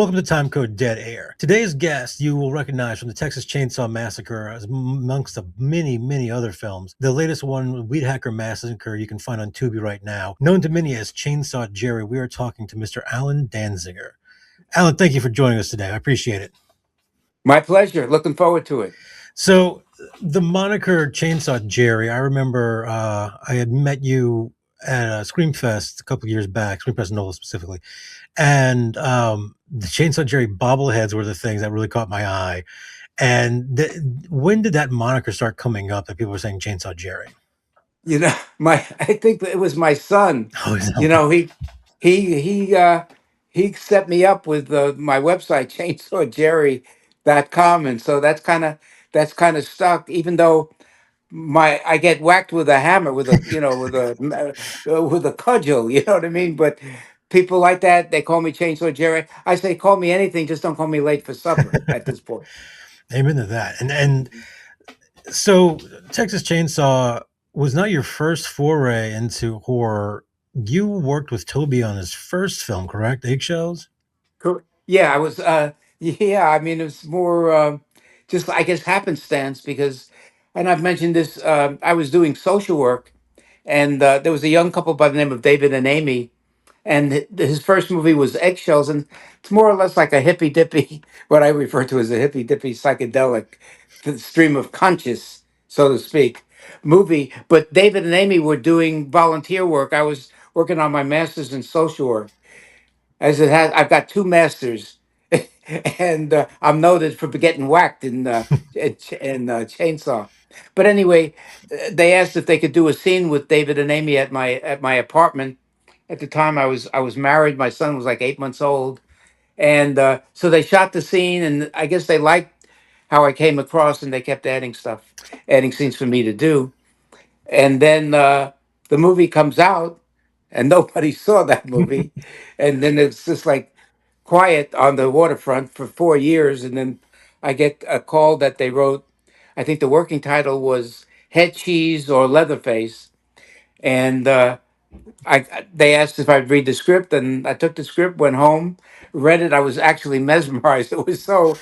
Welcome to Timecode Dead Air. Today's guest you will recognize from the Texas Chain Saw Massacre, as amongst the many, many other films. The latest one, WeedHacker Massacre, you can find on Tubi right now. Known to many as Chainsaw Jerry, we are talking to Mr. Allen Danziger. Allen, thank you for joining us today. I appreciate it. My pleasure. Looking forward to it. So, the moniker Chainsaw Jerry, I remember I had met you at a Screamfest a couple of years back, Screamfest NOLA specifically. And the Chainsaw Jerry bobbleheads were the things that really caught my eye. And when did that moniker start coming up that people were saying Chainsaw Jerry? I think it was my son. Oh, is that You know, he he he uh he set me up with my website chainsawjerry.com, and so that's kind of stuck, even though my I get whacked with a hammer, with a with a cudgel, you know what I mean? But people like that, they call me Chainsaw Jerry. I say call me anything, just don't call me late for supper at this point. Amen to that. And so Texas Chainsaw was not your first foray into horror. You worked with Toby on his first film, correct? Eggshells? Yeah, I was. Yeah, I mean, it was more just, I guess, happenstance because, and I've mentioned this. I was doing social work, and there was a young couple by the name of David and Amy, and his first movie was Eggshells, and it's more or less like a hippy dippy, what I refer to as a hippy dippy psychedelic stream of conscious, so to speak, movie. But David and Amy were doing volunteer work. I was working on my master's in social work, as it has. I've got two masters, and I'm noted for getting whacked in chainsaw. But anyway, they asked if they could do a scene with David and Amy at my apartment. At the time, I was married. My son was like 8 months old, and so they shot the scene. And I guess they liked how I came across, and they kept adding stuff, adding scenes for me to do. And then the movie comes out, and nobody saw that movie. And then it's just like quiet on the waterfront for 4 years. And then I get a call that they wrote, I think the working title was Head Cheese or Leatherface. And they asked if I'd read the script, and I took the script, went home, read it. I was actually mesmerized. It was so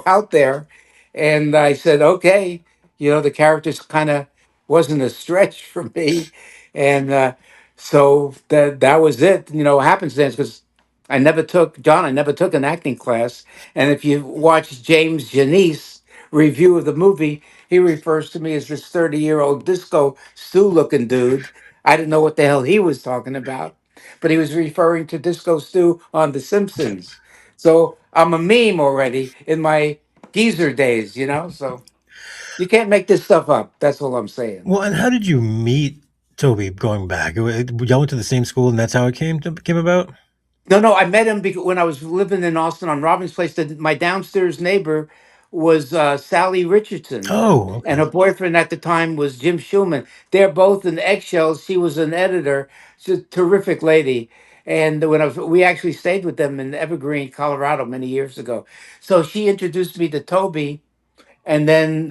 out there, and I said, okay, the characters kind of wasn't a stretch for me, and so that was it. Happenstance, because I never took an acting class, and if you watch James Janice review of the movie, he refers to me as this 30-year-old disco stew looking dude. I didn't know what the hell he was talking about, but he was referring to Disco Stew on The Simpsons. So I'm a meme already in my geezer days. So you can't make this stuff up. That's all I'm saying. Well, and how did you meet Toby going back? Y'all went to the same school and that's how it came about? No, no, I met him because when I was living in Austin on Robbins Place, my downstairs neighbor was Sally Richardson, Oh, and okay. her boyfriend at the time was Jim Schulman. They're both in Eggshells. She was an editor. She's a terrific lady. And we actually stayed with them in Evergreen, Colorado, many years ago. So she introduced me to Toby, and then,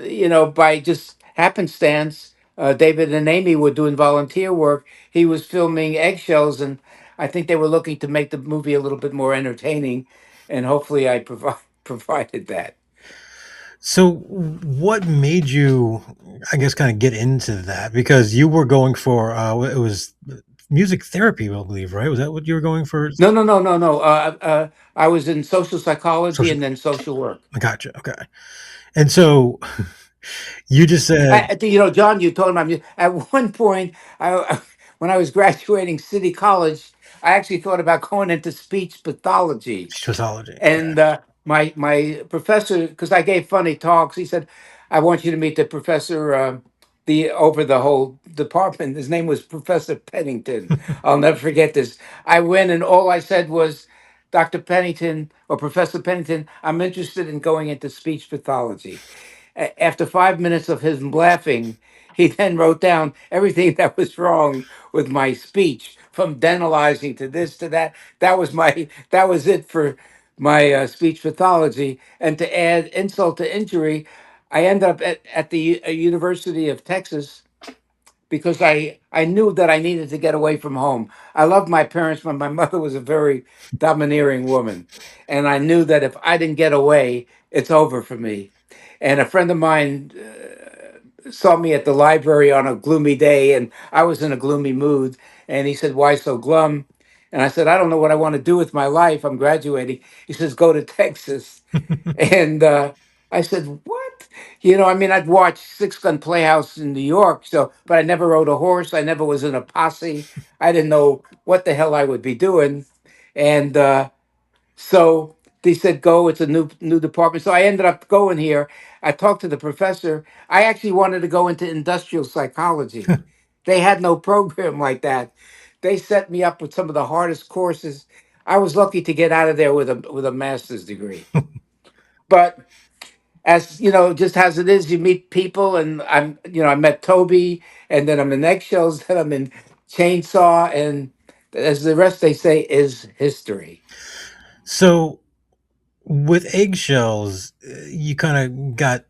by just happenstance, David and Amy were doing volunteer work. He was filming Eggshells, and I think they were looking to make the movie a little bit more entertaining. And hopefully, I provided that. So, what made you, I guess, kind of get into that? Because you were going for it was music therapy, I believe, right? Was that what you were going for? No, no, no, no, no. I was in social psychology Social. and then social work. I gotcha. Okay. And so you just said, John, you told him at one point. When I was graduating City College, I actually thought about going into speech pathology. sociology. Okay. And my professor, because I gave funny talks, he said, "I want you to meet the professor, the over the whole department." His name was Professor Pennington. I'll never forget this. I went, and all I said was, "Dr. Pennington or Professor Pennington, I'm interested in going into speech pathology." After 5 minutes of him laughing, he then wrote down everything that was wrong with my speech, from dentalizing to this to that. That was it for my speech pathology. And to add insult to injury, I ended up at the University of Texas because I knew that I needed to get away from home. I loved my parents, but my mother was a very domineering woman, and I knew that if I didn't get away, it's over for me. And a friend of mine saw me at the library on a gloomy day, and I was in a gloomy mood, and he said, "Why so glum?" And I said, "I don't know what I want to do with my life. I'm graduating." He says, "Go to Texas." And I said, "What?" I mean, I'd watched Six Gun Playhouse in New York, but I never rode a horse. I never was in a posse. I didn't know what the hell I would be doing. And so they said, "Go. It's a new department." So I ended up going here. I talked to the professor. I actually wanted to go into industrial psychology. They had no program like that. They set me up with some of the hardest courses. I was lucky to get out of there with a master's degree. But as you know, just as it is, you meet people, and I met Toby, and then I'm in Eggshells, then I'm in Chainsaw, and as the rest they say is history. So with Eggshells, you kind of got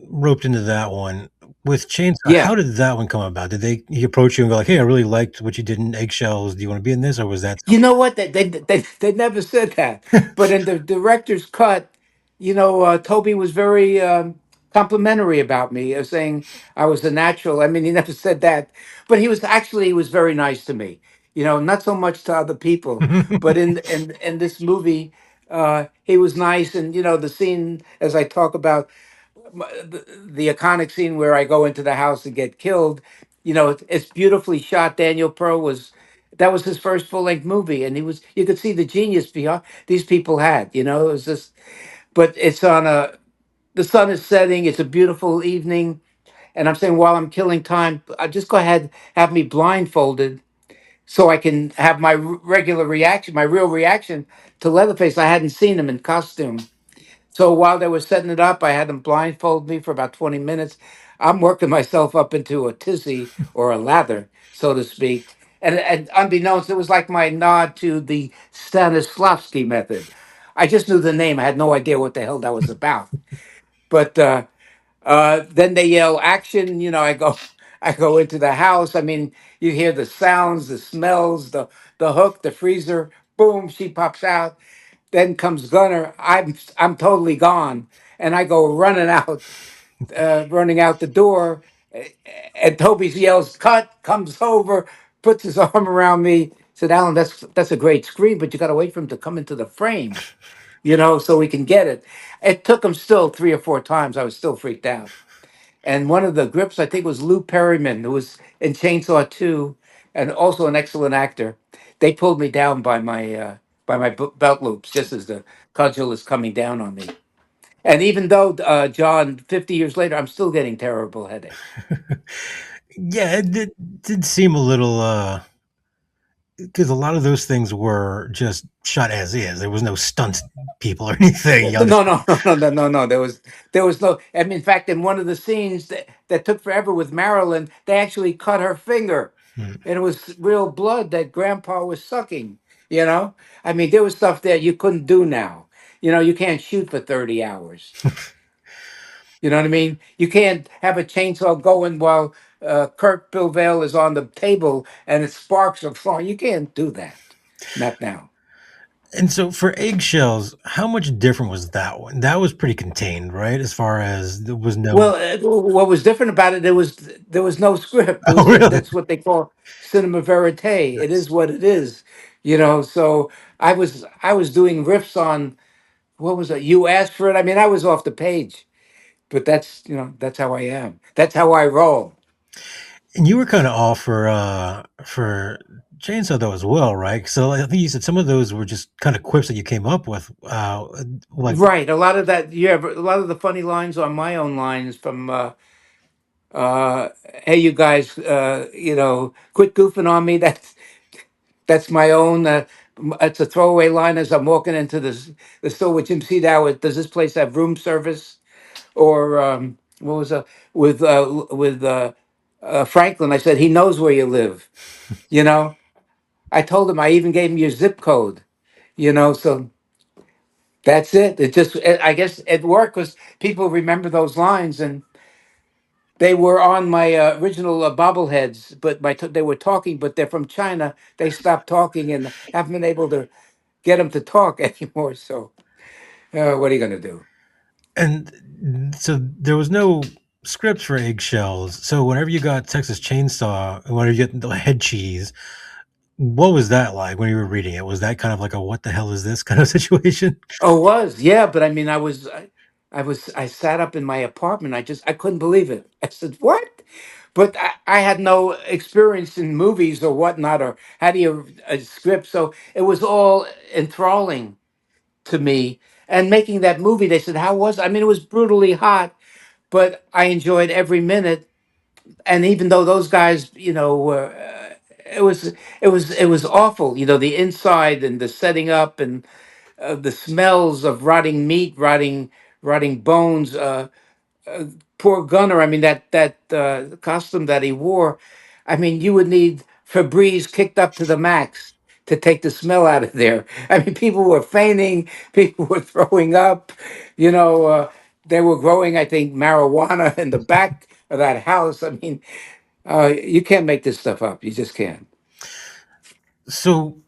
roped into that one. With Chainsaw, Yeah. how did that one come about? Did he approach you and go like, "Hey, I really liked what you did in Eggshells. Do you want to be in this?" Or was that You know what? They never said that. But in the director's cut, Toby was very complimentary about me, saying I was a natural. I mean, he never said that, but he was very nice to me. Not so much to other people, but in this movie, he was nice. And the scene as I talk about the iconic scene where I go into the house and get killed. It's beautifully shot. Daniel Pearl was that was his first full length movie, and you could see the genius beyond these people had. It was just, but it's on a the sun is setting. It's a beautiful evening, and I'm saying while I'm killing time, I just go ahead have me blindfolded so I can have my regular reaction, my real reaction to Leatherface. I hadn't seen him in costume. So while they were setting it up, I had them blindfold me for about 20 minutes. I'm working myself up into a tizzy or a lather, so to speak. And unbeknownst, it was like my nod to the Stanislavski method. I just knew the name. I had no idea what the hell that was about. But then they yell action. I go into the house. I mean, you hear the sounds, the smells, the hook, the freezer. Boom, she pops out. Then comes Gunner. I'm totally gone, and I go running out the door. And Toby yells, "Cut!" Comes over, puts his arm around me. Said, "Alan, that's a great scream, but you got to wait for him to come into the frame, so we can get it." It took him still 3 or 4 times. I was still freaked out. And one of the grips, I think, was Lou Perryman, who was in Chainsaw 2 and also an excellent actor. They pulled me down by my belt loops just as the cudgel is coming down on me. And even though, John, 50 years later, I'm still getting terrible headache. Yeah, it did seem a little because a lot of those things were just shot as is. There was no stunt people or anything. No, Y'all no, just no, no, no, no, no. There was no. I mean, in fact, in one of the scenes that took forever with Marilyn, they actually cut her finger, and it was real blood that Grandpa was sucking. I mean, there was stuff that you couldn't do now. You can't shoot for 30 hours. You know what I mean? You can't have a chainsaw going while Kurt Bilvale is on the table and it sparks are flying. You can't do that. Not now. and so for Eggshells, how much different was that one? That was pretty contained, right? As far as there was no. Well, what was different about it, there was no script. It Oh, was really? that's what they call cinema verite. It is what it is. So I was doing riffs on what was it? You asked for it. I mean, I was off the page, but that's how I am. That's how I roll. And you were kind of off for Chainsaw though as well, right? So I think you said some of those were just kind of quips that you came up with, like Right. A lot of that. Yeah. But a lot of the funny lines on my own lines from uh, "Hey, you guys, quit goofing on me." That's my own. It's a throwaway line as I'm walking into the store with Jim Cedow. Does this place have room service? Or what was with Franklin? I said he knows where you live. You know, I told him I even gave him your zip code. So that's it. I guess it worked because people remember those lines, and They were on my original bobbleheads, but they were talking, but they're from China. They stopped talking and haven't been able to get them to talk anymore. So, what are you going to do? And so there was no script for Eggshells. So whenever you got Texas Chainsaw, and whenever you get the head cheese, what was that like when you were reading it? Was that kind of like a "what the hell is this" kind of situation? Oh, it was, yeah. But I mean, I sat up in my apartment. I couldn't believe it. I said, "What?" But I had no experience in movies or whatnot, or had a script, so it was all enthralling to me. And making that movie, they said, "How was?" I mean, it was brutally hot, but I enjoyed every minute. And even though those guys, were, it was awful. The inside and the setting up and the smells of rotting meat, rotting bones. Poor Gunner. I mean, that costume that he wore. I mean, you would need Febreze kicked up to the max to take the smell out of there. I mean, people were fainting, people were throwing up. You know, they were growing, I think, marijuana in the back of that house. I mean, you can't make this stuff up. You just can't. So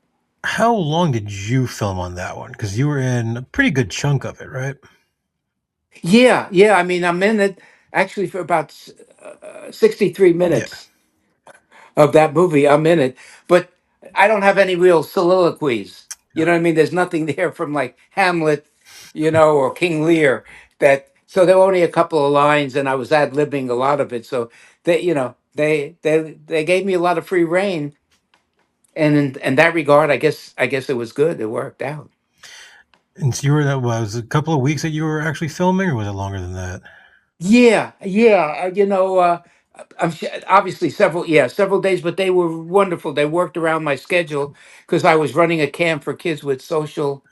how long did you film on that one? Because you were in a pretty good chunk of it, right? Yeah, yeah. I mean, I'm in it actually for about 63 Yeah. minutes of that movie. I'm in it, but I don't have any real soliloquies. You know what I mean? There's nothing there from like Hamlet, or King Lear. So there were only a couple of lines, and I was ad libbing a lot of it. So they gave me a lot of free reign, and in that regard, I guess it was good. It worked out. And so you were that was a couple of weeks that you were actually filming, or was it longer than that? Yeah, yeah. Obviously several days, but they were wonderful. They worked around my schedule because I was running a camp for kids with social,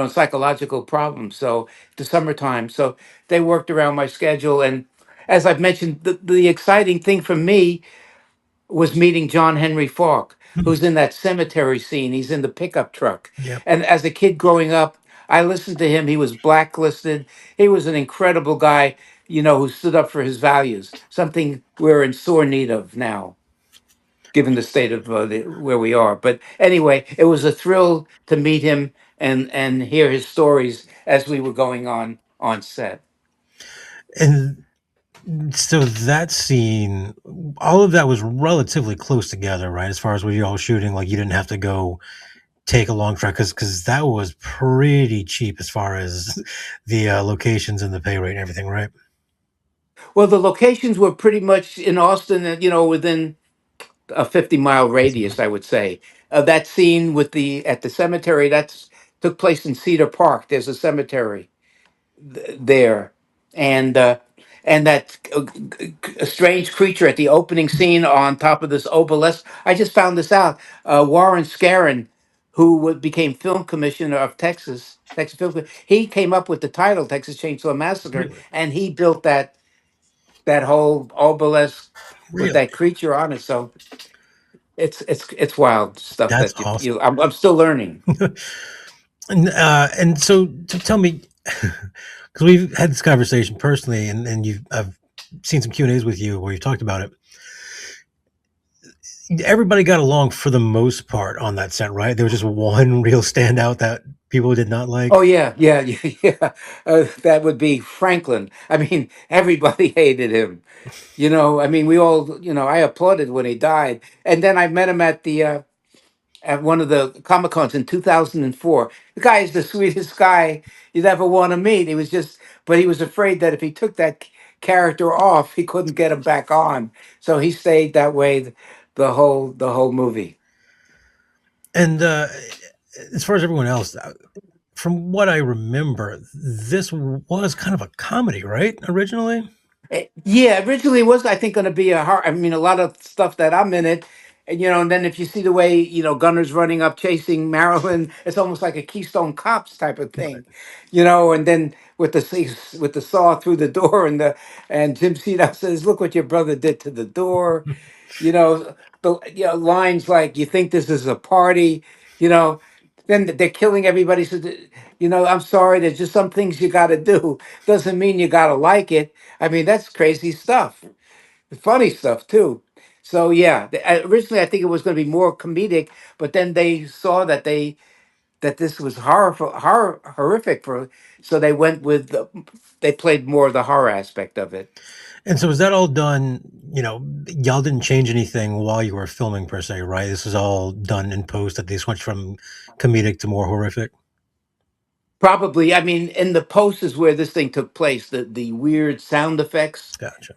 psychological problems. So the summertime, so they worked around my schedule. And as I've mentioned, the exciting thing for me was meeting John Henry Falk, Hmm. who's in that cemetery scene. He's in the pickup truck. Yep. And as a kid growing up, I listened to him. He was blacklisted. He was an incredible guy, who stood up for his values, something we're in sore need of now, given the state of where we are. But anyway, it was a thrill to meet him and hear his stories as we were going on set. And so that scene, all of that was relatively close together, right? As far as when you're all shooting, like you didn't have to go take a long trek because that was pretty cheap as far as the locations and the pay rate and everything, right? Well, the locations were pretty much in Austin, within a 50-mile radius, I would say. That scene with the at the cemetery that's took place in Cedar Park. There's a cemetery there, and that a strange creature at the opening scene on top of this obelisk. I just found this out. Warren Scarron, who became film commissioner of Texas Film, he came up with the title Texas Chainsaw Massacre, Really, and he built that whole obelisk with really, that creature on it. So it's wild stuff that's that awesome. I'm still learning. And so to tell me, because we've had this conversation personally, and I've seen some Q&As with you where you talked about it. Everybody got along for the most part on that set, right? There was just one real standout that people did not like. Oh yeah, yeah, yeah, yeah. That would be Franklin. I mean, everybody hated him. I mean, we all, I applauded when he died, and then I met him at one of the Comic Cons in 2004. The guy is the sweetest guy you'd ever want to meet. But he was afraid that if he took that character off, he couldn't get him back on. So he stayed that way the whole movie. And as far as everyone else, from what I remember, this was kind of a comedy, right? Originally, Yeah, originally it was, I think, going to be a hard. I mean, a lot of stuff that I'm in it, and then if you see the way Gunner's running up chasing Marilyn, it's almost like a Keystone Cops type of thing, And then with the saw through the door, and Jim Cedar says, "Look what your brother did to the door," you know, lines like, "You think this is a party," you know. then they're killing everybody. So, I'm sorry. There's just some things you got to do. Doesn't mean you got to like it. I mean, that's crazy stuff. Funny stuff too. So yeah, originally I think it was going to be more comedic, but then they saw that this was horrific for, so they went with they played more of the horror aspect of it. And so was that all done, y'all didn't change anything while you were filming per se, right? This was all done in post that they switched from comedic to more horrific? Probably, I mean, in the post is where this thing took place. The weird sound effects, Gotcha.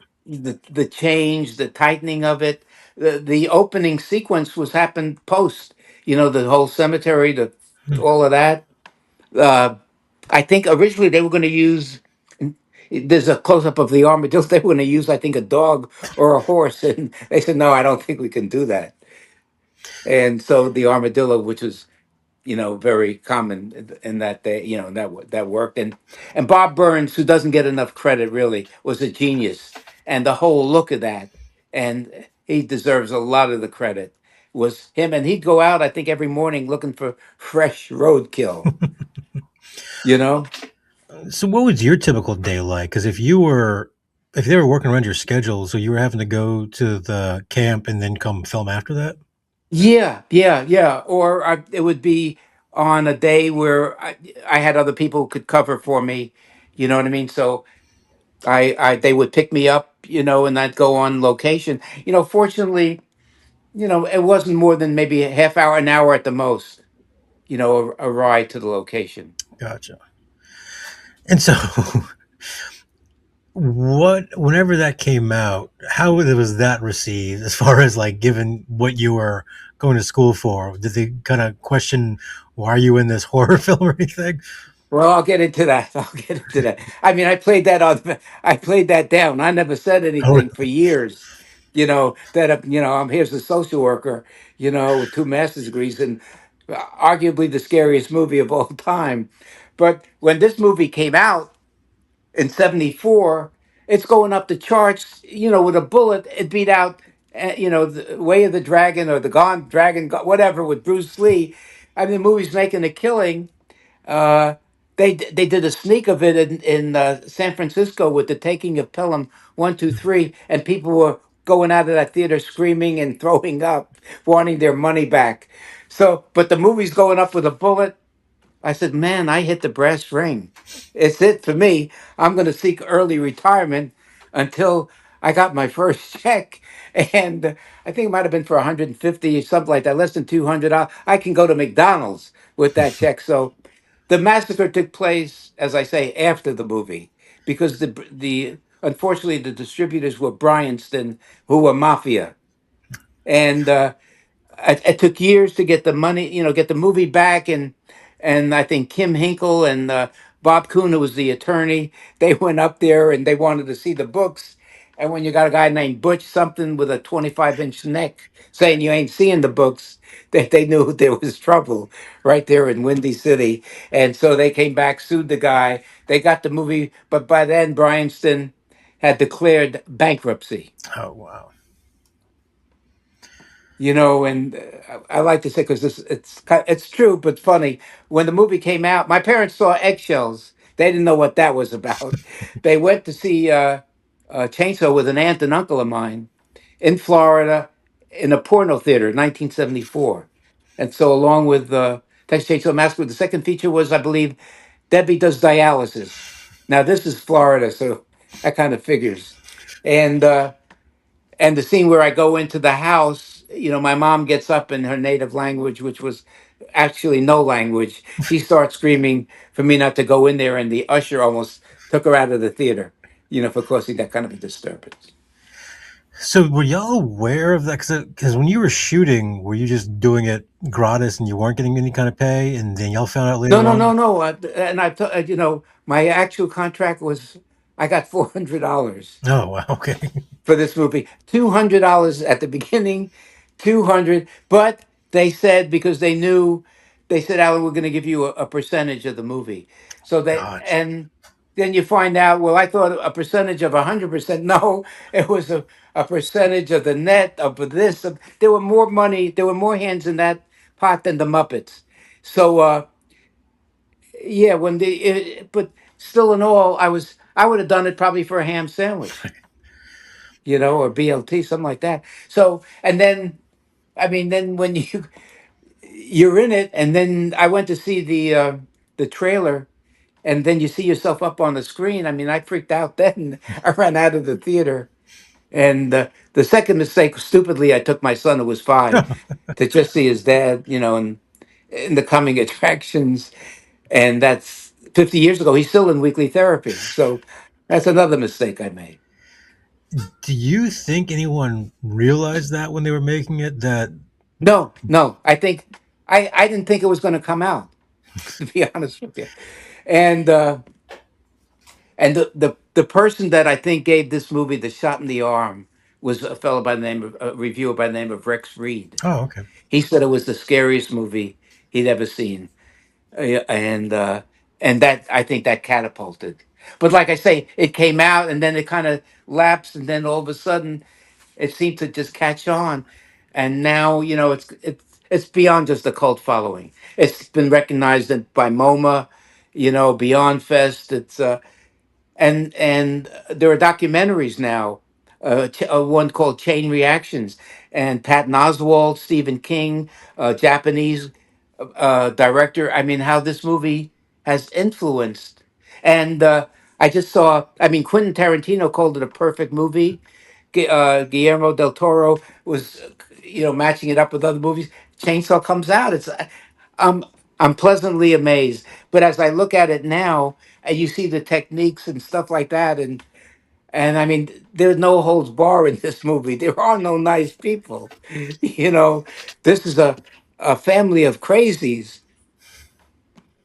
the change, the tightening of it. The opening sequence was happened post. The whole cemetery, the Hmm, all of that. Uh, I think originally they were going to use. There's a close up of the armadillo. They were going to use, I think, a dog or a horse, and they said, "No, I don't think we can do that." And so the armadillo, which was very common in that day, that worked. And Bob Burns, who doesn't get enough credit, really was a genius, and the whole look of that, and he deserves a lot of the credit. Was him, and he'd go out, I think, every morning looking for fresh roadkill. You know. So what was your typical day like? Because if they were working around your schedule, so you were having to go to the camp and then come film after that? Yeah, yeah, yeah. Or it would be on a day where I had other people who could cover for me. You know what I mean? So they would pick me up, and I'd go on location. Fortunately, it wasn't more than maybe a half hour, an hour at the most. A ride to the location. Gotcha. And so whenever that came out, how was that received as far as like given what you were going to school for? Did they kind of question why are you in this horror film or anything? Well, I'll get into that. I'll get into that. I mean, I played that down. I never said Oh, anything for years. That I'm here's a social worker. With two master's degrees and arguably the scariest movie of all time. But when this movie came out in '74, it's going up the charts. With a bullet, it beat out. The Way of the Dragon or the Gone Dragon, whatever, with Bruce Lee. I mean, the movie's making a killing. uh, they did a sneak of it in San Francisco with the taking of Pelham 123, and people were going out of that theater screaming and throwing up, wanting their money back. So, but the movie's going up with a bullet. I said, man, I hit the brass ring. It's it for me. I'm going to seek early retirement until I got my first check. And I think it might have been for 150 or something like that, less than 200. I can go to McDonald's with that check. So the massacre took place, as I say, after the movie, because the unfortunately the distributors were Bryanston, who were mafia, and it took years to get the money, get the movie back, and I think Kim Hinkle and Bob Kuhn, who was the attorney, they went up there and they wanted to see the books. And when you got a guy named Butch something with a 25-inch neck saying you ain't seeing the books, they knew there was trouble right there in Windy City. And so they came back, sued the guy. They got the movie, but by then Bryanston had declared bankruptcy. oh wow. And I like to say, because it's true but funny. When the movie came out, my parents saw Eggshells. They didn't know what that was about. They went to see Chainsaw with an aunt and uncle of mine in Florida in a porno theater, 1974. And so, along with Texas Chain Saw Massacre, the second feature was, I believe, Debbie Does Dialysis. Now this is Florida, so that kind of figures. And the scene where I go into the house, my mom gets up in her native language, which was actually no language. She starts screaming for me not to go in there, and the usher almost took her out of the theater, for causing that kind of a disturbance. So were y'all aware of that? Because when you were shooting, were you just doing it gratis and you weren't getting any kind of pay, and then y'all found out No, later no, no, on? no. And my actual contract was I got $400 Oh wow. Okay. for this movie. $200 at the beginning, 200. But they said, because they said, Alan, we're going to give you a percentage of the movie. So Gotcha. and then you find out, well, I thought a percentage of 100%. No, it was a percentage of the net of this. There were more money, there were more hands in that pot than the Muppets. So yeah, but still in all, I would have done it probably for a ham sandwich, or BLT, something like that. So and then I mean, then when you're in it, and then I went to see the trailer, and then you see yourself up on the screen. I mean, I freaked out then. I ran out of the theater. And the second mistake, stupidly, I took my son, who was 5, to just see his dad, and in the coming attractions. And that's 50 years ago. He's still in weekly therapy. So that's another mistake I made. Do you think anyone realized that when they were making it? That No, no, I think I didn't think it was going to come out, to be honest with you. And the person that I think gave this movie the shot in the arm was a fellow by the name of a reviewer by the name of Rex Reed. oh, okay. He said it was the scariest movie he'd ever seen. Yeah, and that, I think, that catapulted. But like I say, it came out and then it kind of lapsed, and then all of a sudden it seemed to just catch on, and now it's beyond just a cult following. It's been recognized by MoMA, Beyond Fest. And there are documentaries now, one called Chain Reactions, and Patton Oswalt, Stephen King, Japanese director. I mean, how this movie has influenced. And I just saw, I mean, Quentin Tarantino called it a perfect movie. Guillermo del Toro was, matching it up with other movies. Chainsaw comes out. I'm, I'm pleasantly amazed. But as I look at it now, and you see the techniques and stuff like that, and I mean, there's no holds bar in this movie. There are no nice people. You know, this is a family of crazies,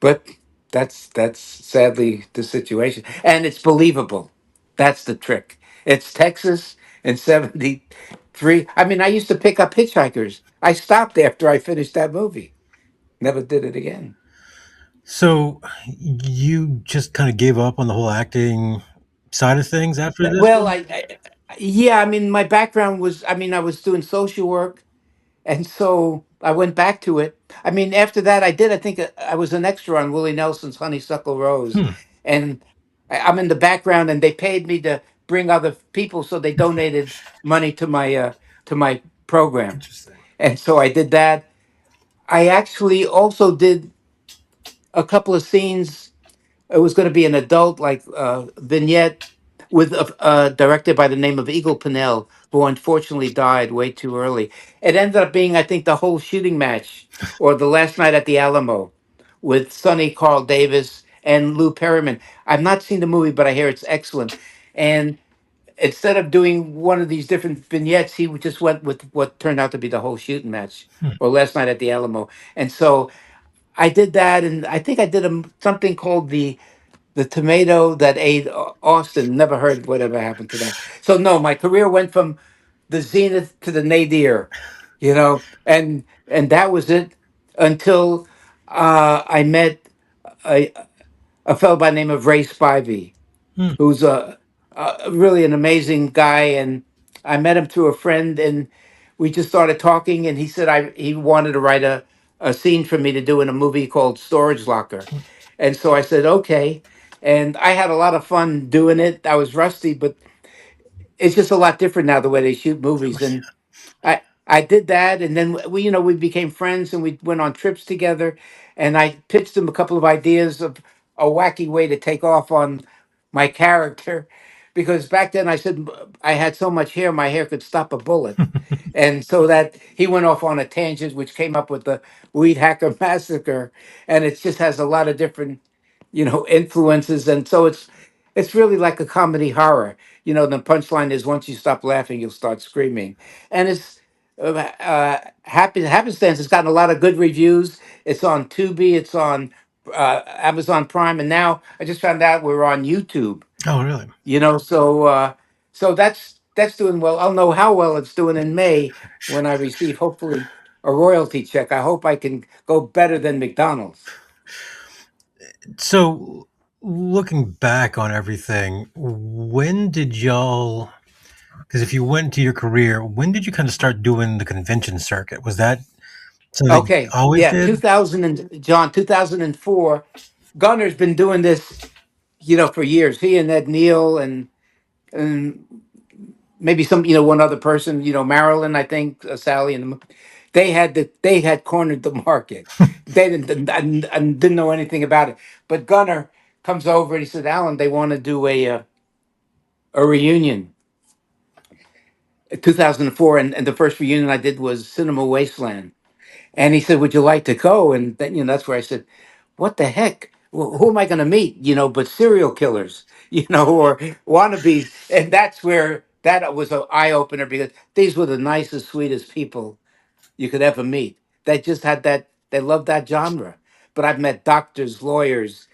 but that's sadly the situation, and it's believable. That's the trick. It's Texas in '73. I mean, I used to pick up hitchhikers. I stopped after I finished that movie. Never did it again. So you just kind of gave up on the whole acting side of things after this Well, one? yeah, I mean, my background was, I mean, I was doing social work. And so I went back to it. I mean, after that, I think I was an extra on Willie Nelson's Honeysuckle Rose. Hmm. And I'm in the background, and they paid me to bring other people. So they donated money to my program. Interesting. And so I did that. I actually also did a couple of scenes. It was going to be an adult, like vignette with directed by the name of Eagle Pinnell, who unfortunately died way too early. It ended up being, I think, the whole shooting match, or the last night at the Alamo, with Sonny Carl Davis and Lou Perryman. I've not seen the movie, but I hear it's excellent. And instead of doing one of these different vignettes, he just went with what turned out to be the whole shooting match, Hmm. or last night at the Alamo. And so I did that, and I think I did something called the tomato that ate Austin. Never heard whatever happened to that. So no, my career went from the zenith to the nadir, and that was it until I met a, a fellow by the name of Ray Spivey, Hmm. who's really an amazing guy. And I met him through a friend, and we just started talking. And he said he wanted to write a scene for me to do in a movie called Storage Locker. And so I said, okay. And I had a lot of fun doing it. I was rusty, but it's just a lot different now the way they shoot Of movies. course. And I did that, and then we became friends, and we went on trips together. And I pitched him a couple of ideas of a wacky way to take off on my character, because back then I said I had so much hair, my hair could stop a bullet. And so that he went off on a tangent, which came up with the WeedHacker Massacre, and it just has a lot of different, influences. And so it's really like a comedy horror. The punchline is, once you stop laughing, you'll start screaming. And it's happenstance. It's gotten a lot of good reviews. It's on Tubi. It's on Amazon Prime, and now I just found out we're on YouTube. Oh, really? So that's doing well. I'll know how well it's doing in May when I receive, hopefully, a royalty check. I hope I can go better than McDonald's. So, looking back on everything, when did y'all? Because if you went into your career, when did you kind of start doing the convention circuit? Was that So they Okay, always yeah, did? 2000 and John, 2004. Gunner's been doing this, for years. He and Ed Neal and maybe some, one other person, Marilyn, I think, Sally, and they had cornered the market. They didn't know anything about it. But Gunner comes over and he said, "Alan, they want to do a reunion." 2004, and the first reunion I did was Cinema Wasteland. And he said, "Would you like to go?" And then, that's where I said, "What the heck? Who am I going to meet? But serial killers, or wannabes." And that's where that was an eye opener, because these were the nicest, sweetest people you could ever meet. They just had that. They loved that genre. But I've met doctors, lawyers,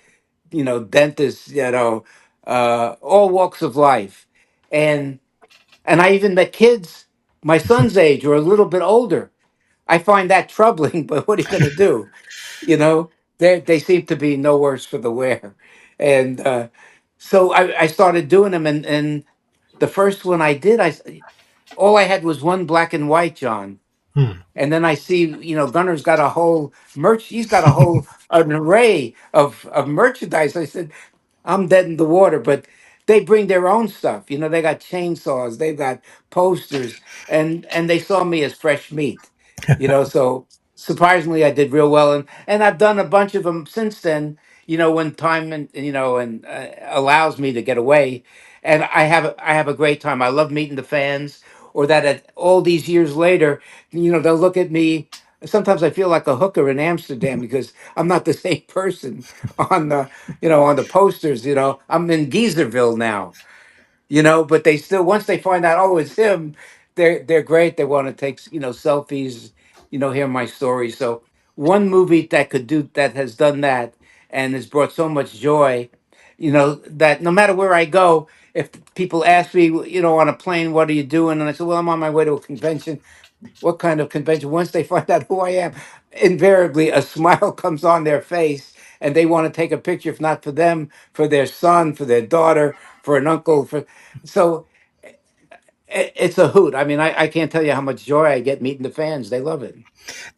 dentists, all walks of life, and I even met kids my son's age or a little bit older. I find that troubling, but what are you going to do? They seem to be no worse for the wear. And so I started doing them, and the first one I did, all I had was one black and white, John. Hmm. And then I see, Gunner's got a whole he's got a whole an array of merchandise. I said, I'm dead in the water, but they bring their own stuff. They got chainsaws, they've got posters, and they saw me as fresh meat. So surprisingly, I did real well, and I've done a bunch of them since then. When time and allows me to get away, and I have a great time. I love meeting the fans, or that at all these years later, they'll look at me. Sometimes I feel like a hooker in Amsterdam because I'm not the same person on the posters. I'm in Geezerville now. But they still, once they find out, oh, it's him, they're great. They want to take selfies, hear my story. So one movie that has done that and has brought so much joy, that no matter where I go, if people ask me, on a plane, what are you doing? And I say, well, I'm on my way to a convention. What kind of convention? Once they find out who I am, invariably a smile comes on their face, and they want to take a picture, if not for them, for their son, for their daughter, for an uncle. So it's a hoot. I mean, I can't tell you how much joy I get meeting the fans. They love it.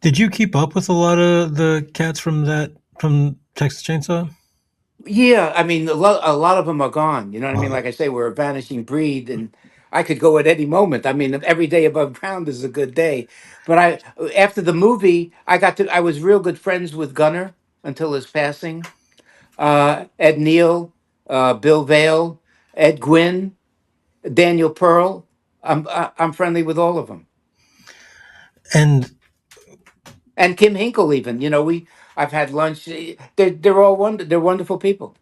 Did you keep up with a lot of the cats from Texas Chainsaw? Yeah, I mean, a lot of them are gone. You know what I mean? Uh, Like I say, we're a vanishing breed, and I could go at any moment. I mean, every day above ground is a good day. But after the movie, I was real good friends with Gunner until his passing. Ed Neal, Bill Vale, Ed Gwynn, Daniel Pearl. I'm friendly with all of them, and and Kim Hinkle even. I've had lunch. They're wonderful people.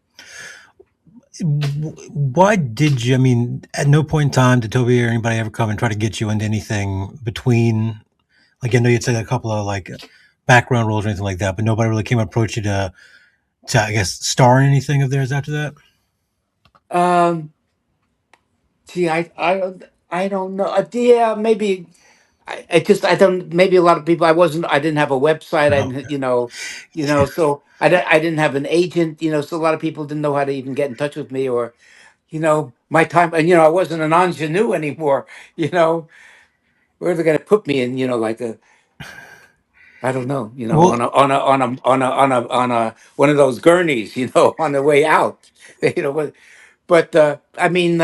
why did you? I mean, at no point in time did Toby or anybody ever come and try to get you into anything between? Like I know you'd said a couple of like background roles or anything like that, but nobody really came and approached you to I guess star in anything of theirs after that. Um, Gee, I don't know. Yeah, maybe. I don't. Maybe a lot of people. I didn't have a website. I No. didn't. So I didn't have an agent. So a lot of people didn't know how to even get in touch with me, or my time. And I wasn't an ingenue anymore. You know, where are they going to put me in? Like a, I don't know. Well, On a one of those gurneys. On the way out. But I mean,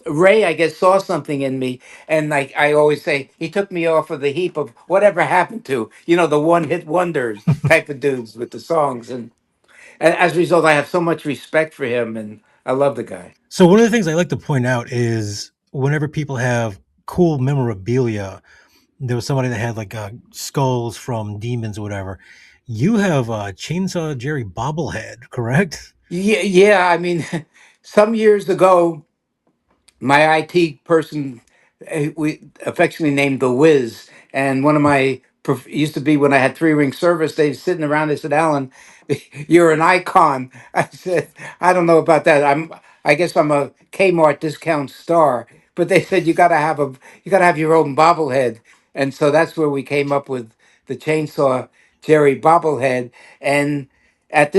Ray, I guess, saw something in me, and like I always say, he took me off of the heap of whatever happened to, the one-hit wonders type of dudes with the songs, and as a result, I have so much respect for him, and I love the guy. so one of the things I like to point out is whenever people have cool memorabilia, there was somebody that had like skulls from demons or whatever. You have a Chainsaw Jerry bobblehead, correct? Yeah, yeah. I mean, some years ago, my IT person, we affectionately named the Wiz, and one of my used to be when I had three-ring service. They sitting around. They said, "Alan, you're an icon." I said, "I don't know about that. I guess I'm a Kmart discount star." But they said you gotta have your own bobblehead, and so that's where we came up with the Chainsaw Jerry bobblehead. And at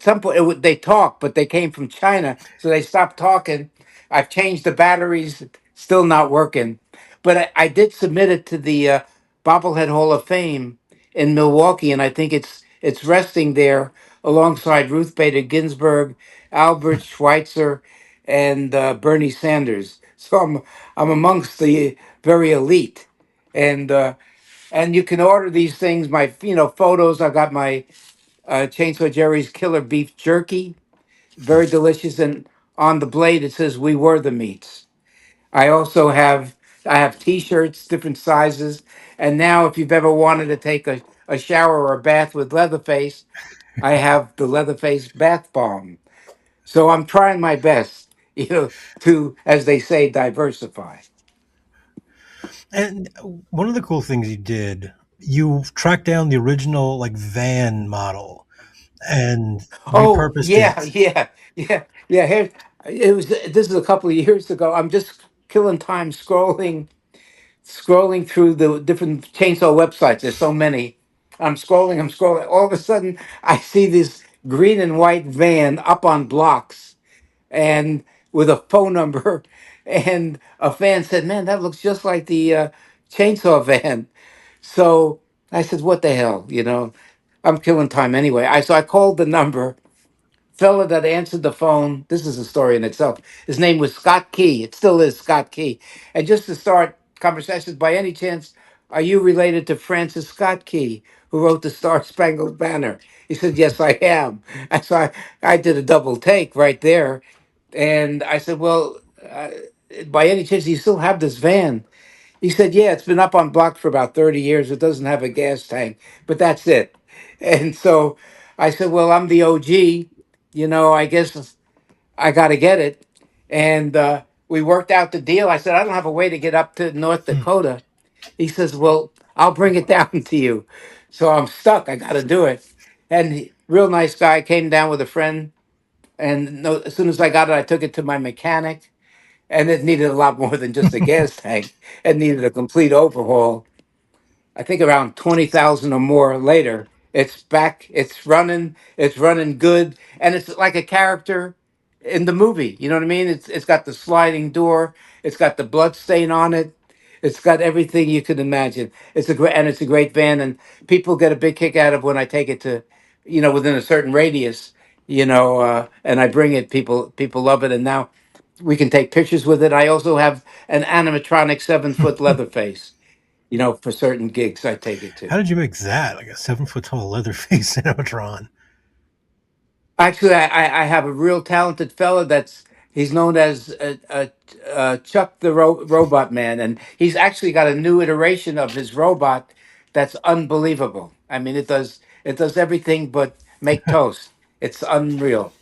some point they talked, but they came from China, so they stopped talking. I've changed the batteries, still not working. But I did submit it to the Bobblehead Hall of Fame in Milwaukee, and I think it's resting there alongside Ruth Bader Ginsburg, Albert Schweitzer, and Bernie Sanders. So I'm amongst the very elite, and and you can order these things. My photos. I got my Chainsaw Jerry's Killer Beef Jerky, very delicious, and on the blade it says "We were the meats." I also have I have T-shirts, different sizes, and now if you've ever wanted to take a shower or a bath with Leatherface, I have the Leatherface bath bomb. So I'm trying my best, to, as they say, diversify. And one of the cool things you did, you tracked down the original like van model and Oh repurposed yeah, it. yeah. Here, it was. This is a couple of years ago. I'm just killing time scrolling through the different chainsaw websites. There's so many. I'm scrolling. All of a sudden, I see this green and white van up on blocks and with a phone number. And a fan said, "Man, that looks just like the chainsaw van." So I said, "What the hell?" I'm killing time anyway. I called the number. Fella that answered the phone, this is a story in itself. His name was Scott Key. It still is Scott Key. And just to start conversations, by any chance, are you related to Francis Scott Key, who wrote the Star Spangled Banner? He said, "Yes, I am." And so I did a double take right there. And I said, "Well, by any chance, do you still have this van?" He said, "Yeah, it's been up on block for about 30 years. It doesn't have a gas tank, but that's it." And so I said, "Well, I'm the OG. I guess I got to get it." And we worked out the deal. I said, "I don't have a way to get up to North Hmm. Dakota." He says, "Well, I'll bring it down to you." So I'm stuck. I got to do it. And real nice guy came down with a friend. And no, as soon as I got it, I took it to my mechanic. And it needed a lot more than just a gas tank. It needed a complete overhaul. I think around 20,000 or more later, it's back, it's running good, and it's like a character in the movie. You know what I mean? It's got the sliding door, it's got the blood stain on it, it's got everything you could imagine. It's a great van, and people get a big kick out of when I take it to, within a certain radius, and I bring it, people love it, and now we can take pictures with it. I also have an animatronic 7 foot Leatherface, for certain gigs I take it How to. did you make that? Like a 7 foot tall leather face animatron. Actually, I have a real talented fella that's he's known as Chuck the Robot Man, and he's actually got a new iteration of his robot that's unbelievable. I mean, it does everything but make toast. It's unreal,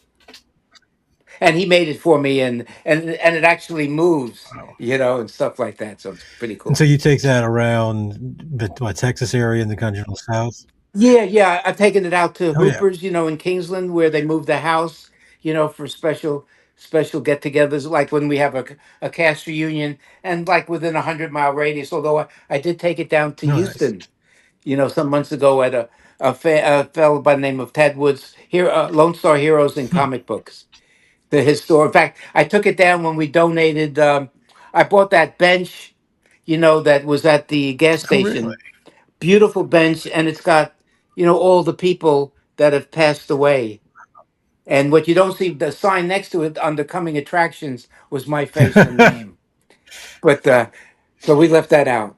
and he made it for me, and it actually moves, Wow. and stuff like that. So it's pretty And so cool. you take that around the Texas area in the continental South. Yeah, yeah. I've taken it out to Oh yeah, Hooper's, in Kingsland, where they moved the house, for special get-togethers, like when we have a cast reunion, and like within 100-mile radius. Although I did take it down to no, nice. Houston, some months ago at a fellow by the name of Ted Woods, here Lone Star Heroes in Hmm. comic books, to his store. In fact, I took it down when we donated. I bought that bench, that was at the gas Oh really? station, beautiful bench, and it's got all the people that have passed away. And what you don't see, the sign next to it under coming attractions was my face and name. But so we left that out.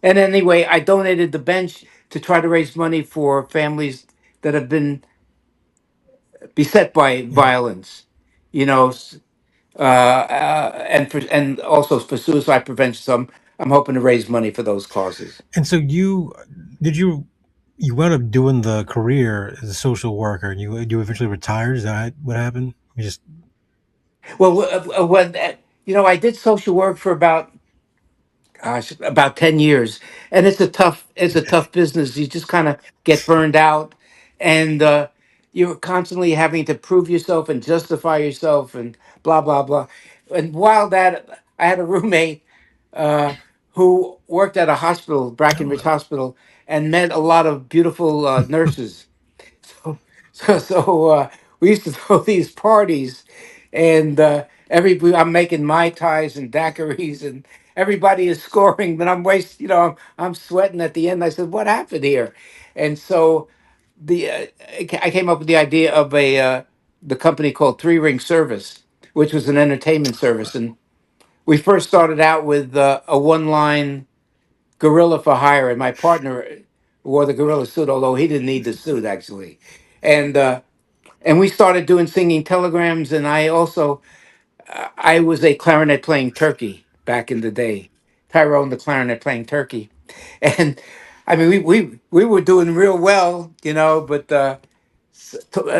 And anyway, I donated the bench to try to raise money for families that have been beset by Yeah. violence. You know, and also for suicide prevention. So I'm hoping to raise money for those causes. And so did you wound up doing the career as a social worker, and you eventually retired? Is that what happened? You just Well, I did social work for about 10 years, and it's a tough business. You just kind of get burned out, and you're constantly having to prove yourself and justify yourself and blah blah blah. And while that, I had a roommate uh, who worked at a hospital, oh Brackenridge well. Hospital, and met a lot of beautiful nurses. So we used to throw these parties, and I'm making mai tais and daiquiris, and everybody is scoring, but I'm sweating at the end. I said, "What happened here?" And so the I came up with the idea of a the company called Three Ring Service, which was an entertainment service, and we first started out with a one line gorilla for hire, and my partner wore the gorilla suit, although he didn't need the suit actually, and. And we started doing singing telegrams, and I was a clarinet playing turkey back in the day. Tyrone, the clarinet playing turkey, and I mean we were doing real well, But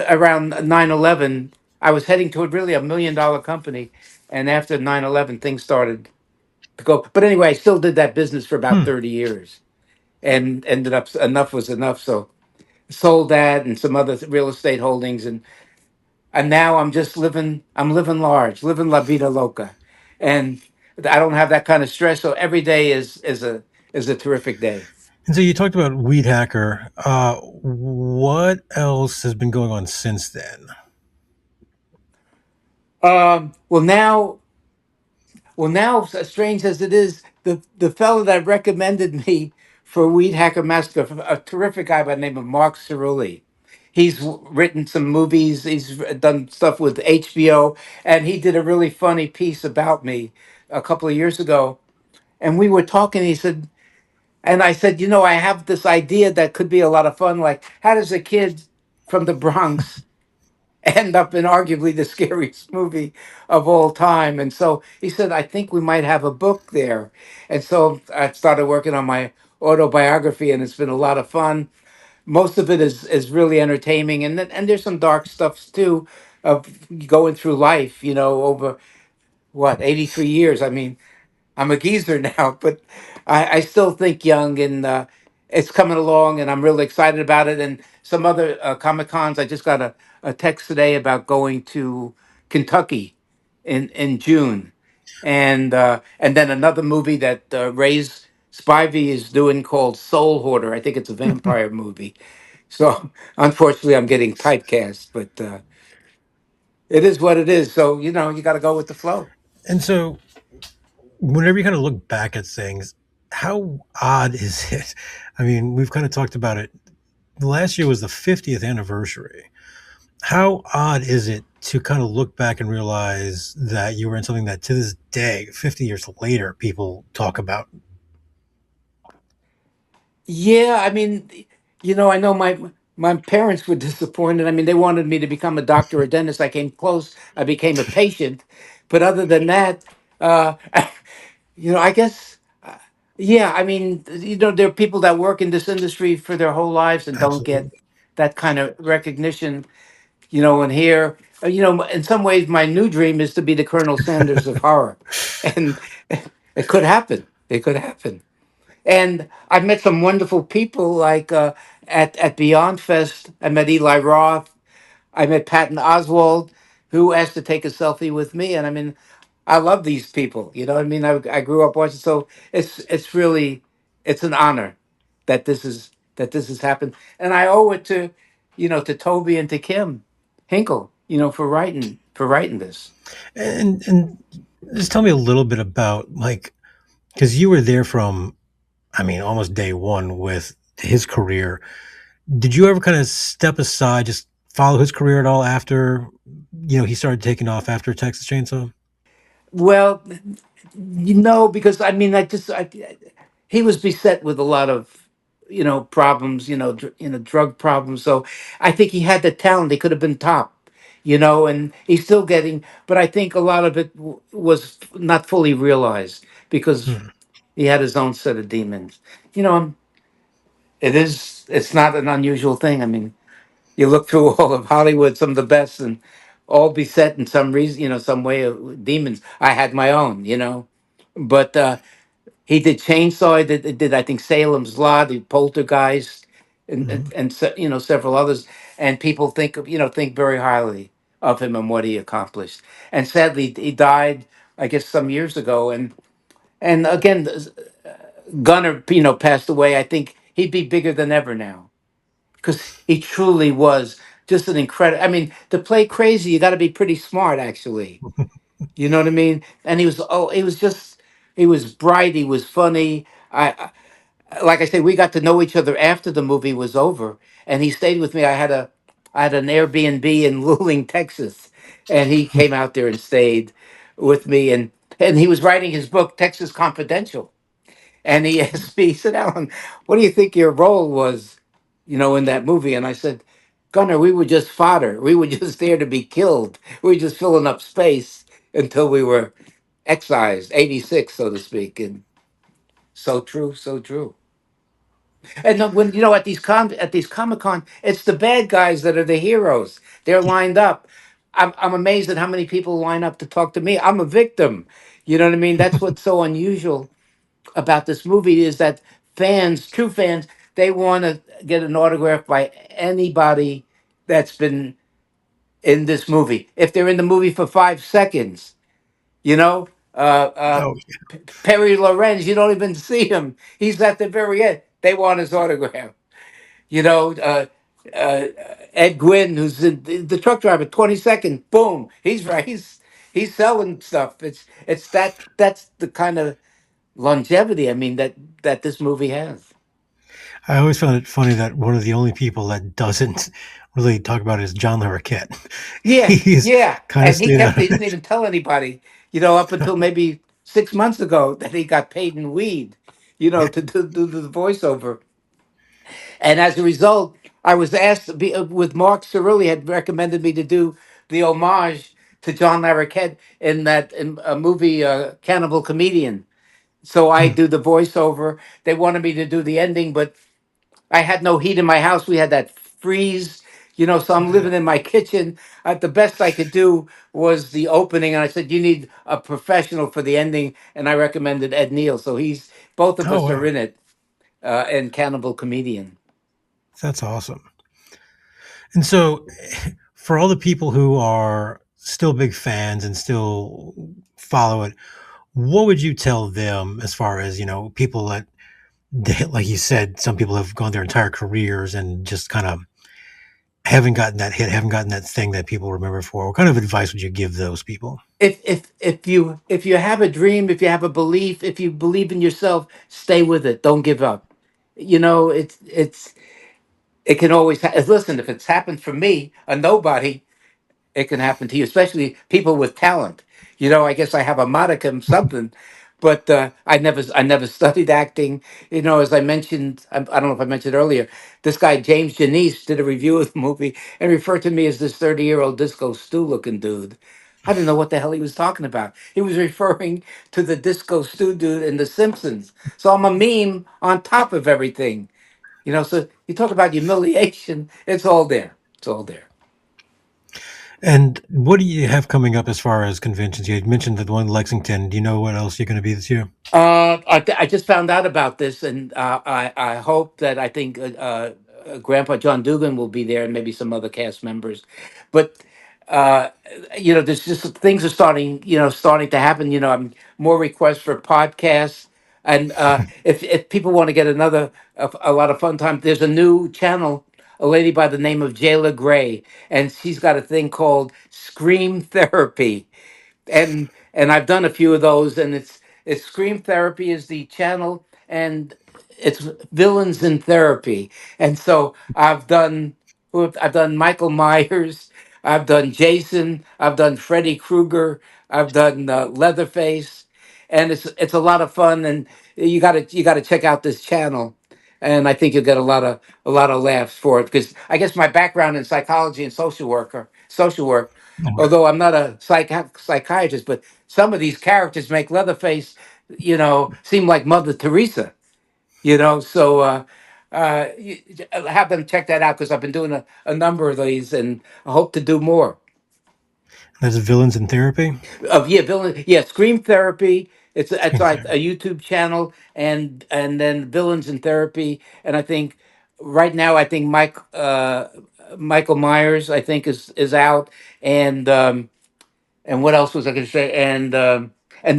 around 9/11, I was heading toward really $1 million company, and after 9/11, things started to go. But anyway, I still did that business for about Hmm. 30 years, and ended up enough was enough. So sold that and some other real estate holdings, and now I'm just living. I'm living large, living la vida loca, and I don't have that kind of stress. So every day is a terrific day. And so you talked about Weed Hacker. What else has been going on since then? Well now, as strange as it is, the fellow that recommended me for Weed Hacker Massacre, a terrific guy by the name of Mark Cerulli. He's written some movies. He's done stuff with HBO, and he did a really funny piece about me a couple of years ago. And we were talking. He said, and I said, I have this idea that could be a lot of fun. Like, how does a kid from the Bronx end up in arguably the scariest movie of all time? And so he said, I think we might have a book there. And so I started working on my autobiography, and it's been a lot of fun. Most of it is really entertaining, and there's some dark stuff too, of going through life, over what 83 years. I mean, I'm a geezer now, but I still think young, and it's coming along, and I'm really excited about it. And some other Comic Cons, I just got a text today about going to Kentucky in June, and then another movie that Ray's Spivey is doing called Soul Hoarder. I think it's a vampire movie. So unfortunately, I'm getting typecast, but it is what it is. So you got to go with the flow. And so whenever you kind of look back at things, how odd is it? I mean, we've kind of talked about it. Last year was the 50th anniversary. How odd is it to kind of look back and realize that you were in something that to this day, 50 years later, people talk about? Yeah, I mean, I know my parents were disappointed. I mean, they wanted me to become a doctor or dentist. I came close. I became a patient, but other than that, uh, I guess, yeah. I mean, there are people that work in this industry for their whole lives and don't get Absolutely. that kind of recognition. And here, in some ways, my new dream is to be the Colonel Sanders of horror, and it could happen. It could happen. And I've met some wonderful people like at Beyond Fest. I met Eli Roth. I met Patton Oswald, who asked to take a selfie with me. And I mean, I love these people. You know what I mean? I grew up watching. So it's really it's an honor that this has happened. And I owe it to Toby and to Kim Hinkle, for writing this. And just tell me a little bit about like because you were there from, I mean, almost day one with his career. Did you ever kind of step aside, just follow his career at all after he started taking off after Texas Chainsaw? Well, because I mean, he was beset with a lot of problems, drug problems. So I think he had the talent. He could have been top, and he's still getting. But I think a lot of it was not fully realized because Hmm. he had his own set of demons. You know, it's not an unusual thing. I mean, you look through all of Hollywood, some of the best, and all beset in some reason, some way of demons. I had my own, but he did Chainsaw. He did I think Salem's Lot, the Poltergeist, Mhm. several others. And people think very highly of him and what he accomplished. And sadly, he died, I guess, some years ago. And again, Gunnar, passed away. I think he'd be bigger than ever now because he truly was just an incredible. I mean, to play crazy, you got to be pretty smart, actually. You know what I mean? And he was, oh, he was just, he was bright. He was funny. Like I say, we got to know each other after the movie was over, and he stayed with me. I had an Airbnb in Luling, Texas, and he came out there and stayed with me, and he was writing his book, Texas Confidential, and he asked me, he said, Alan, what do you think your role was, in that movie? And I said, Gunnar, we were just fodder. We were just there to be killed. We were just filling up space until we were excised, 86, so to speak. And so true, so true. And when at these Comic Con, it's the bad guys that are the heroes. They're lined up. I'm amazed at how many people line up to talk to me. I'm a victim. You know what I mean? That's what's so unusual about this movie is that fans, true fans, they want to get an autograph by anybody that's been in this movie. If they're in the movie for 5 seconds, you know, Oh, Perry Lorenz, you don't even see him. He's at the very end. They want his autograph. You know, uh, Ed Gwynn, who's in the truck driver, 22nd, boom, he's right. He's selling stuff. It's that's the kind of longevity. I mean that this movie has. I always found it funny that one of the only people that doesn't really talk about it is John Larroquette. Yeah, He's yeah, kind of and stayed out he of didn't it. even tell anybody. Up until maybe 6 months ago that he got paid in weed. To do the voiceover. And as a result, I was asked to be with Mark Cirilli had recommended me to do the homage to John Larroquette in a movie, Cannibal Comedian. So I Hmm. do the voiceover. They wanted me to do the ending, but I had no heat in my house. We had that freeze, so I'm living in my kitchen. The best I could do was the opening, and I said, "You need a professional for the ending," and I recommended Ed Neal. So he's both of Oh, us are wow. in it, in Cannibal Comedian. That's awesome. And so, for all the people who are still big fans and still follow it, what would you tell them as far as, people that, like you said, some people have gone their entire careers and just kind of haven't gotten that hit, haven't gotten that thing that people remember for? What kind of advice would you give those people? If you have a dream, if you have a belief, if you believe in yourself, stay with it. Don't give up. It can always listen. If it's happened for me, a nobody, it can happen to you, especially people with talent. I guess I have a modicum something, but I never studied acting. As I mentioned, I don't know if I mentioned earlier, this guy James Janice did a review of the movie and referred to me as this 30-year-old disco stew looking dude. I didn't know what the hell he was talking about. He was referring to the disco stew dude in The Simpsons. So I'm a meme on top of everything. So you talk about humiliation, it's all there. It's all there. And what do you have coming up as far as conventions? You had mentioned that one in Lexington. Do you know what else you're going to be this year? I just found out about this, and I hope that I think Grandpa John Dugan will be there, and maybe some other cast members. But uh, there's just things are starting to happen. I'm more requests for podcasts, and if people want to get a lot of fun time, there's a new channel. A lady by the name of Jayla Gray, and she's got a thing called Scream Therapy, and I've done a few of those, and it's Scream Therapy is the channel, and it's villains in therapy, and so I've done Michael Myers, I've done Jason, I've done Freddy Krueger, I've done Leatherface, and it's a lot of fun, and you gotta check out this channel. And I think you'll get a lot of laughs for it because I guess my background in psychology and social work, although I'm not a psychiatrist, but some of these characters make Leatherface, seem like Mother Teresa, So have them check that out because I've been doing a number of these and I hope to do more. That's Villains in Therapy. Yeah, villain, yeah, Scream Therapy. It's Screen like a Therapy. YouTube channel, and then Villains in Therapy. And I think right now, I think Michael Myers, I think is out, and what else was I going to say? And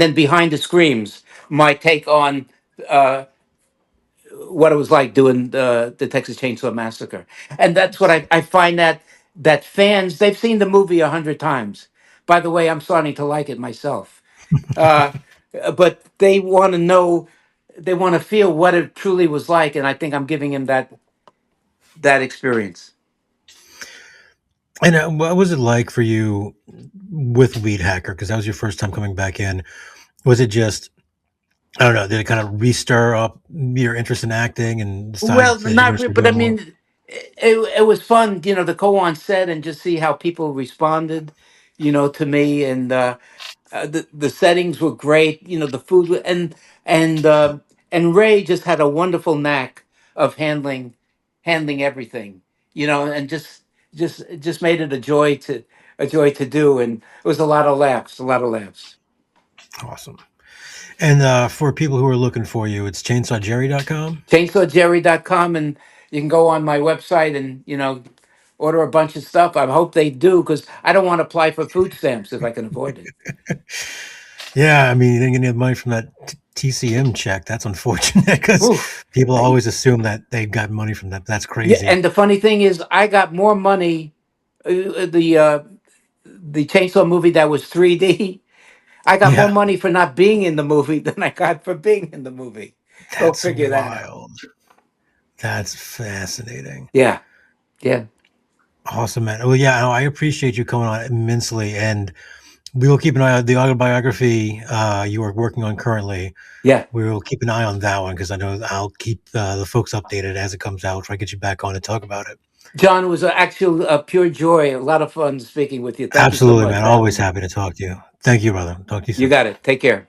then Behind the Screams, my take on uh, what it was like doing the Texas Chainsaw Massacre, and that's what I find that. that fans, they've seen the movie 100 times. By the way, I'm starting to like it myself. Uh, but they want to know, they want to feel what it truly was like, and I think I'm giving him that experience. And what was it like for you with WeedHacker? Because that was your first time coming back in. Was it just, I don't know, did it kind of restir up your interest in acting and decide Well, that you're going not to really, start but I doing more? mean, it was fun, to go on set and just see how people responded, to me, and the settings were great. The food and and Ray just had a wonderful knack of handling everything, and just made it a joy to do, and it was a lot of laughs. Awesome. And for people who are looking for you, it's chainsawjerry.com. ChainsawJerry.com, and you can go on my website and order a bunch of stuff. I hope they do, because I don't want to apply for food stamps if I can avoid it. Yeah, I mean, you didn't get any money from that TCM check. That's unfortunate because Whew. people I- always assume that they got money from that. That's Yeah, crazy. and the funny thing is, I got more money. The Chainsaw movie that was 3D. I got more Yeah, money for not being in the movie than I got for being in the movie. Go that's figure that out. wild. That's fascinating. Yeah, yeah, Awesome, man. Well, yeah, no, I appreciate you coming on immensely, and we will keep an eye on the autobiography you are working on currently. yeah. We will keep an eye on that one because I know I'll keep the folks updated as it comes out. Try to get you back on to talk about it. John, it was actually a pure joy. A lot of fun speaking with you. Thank you so Absolutely, much man. for having Always me. happy to talk to you. Thank you, brother. Talk to you You soon. got it. Take care.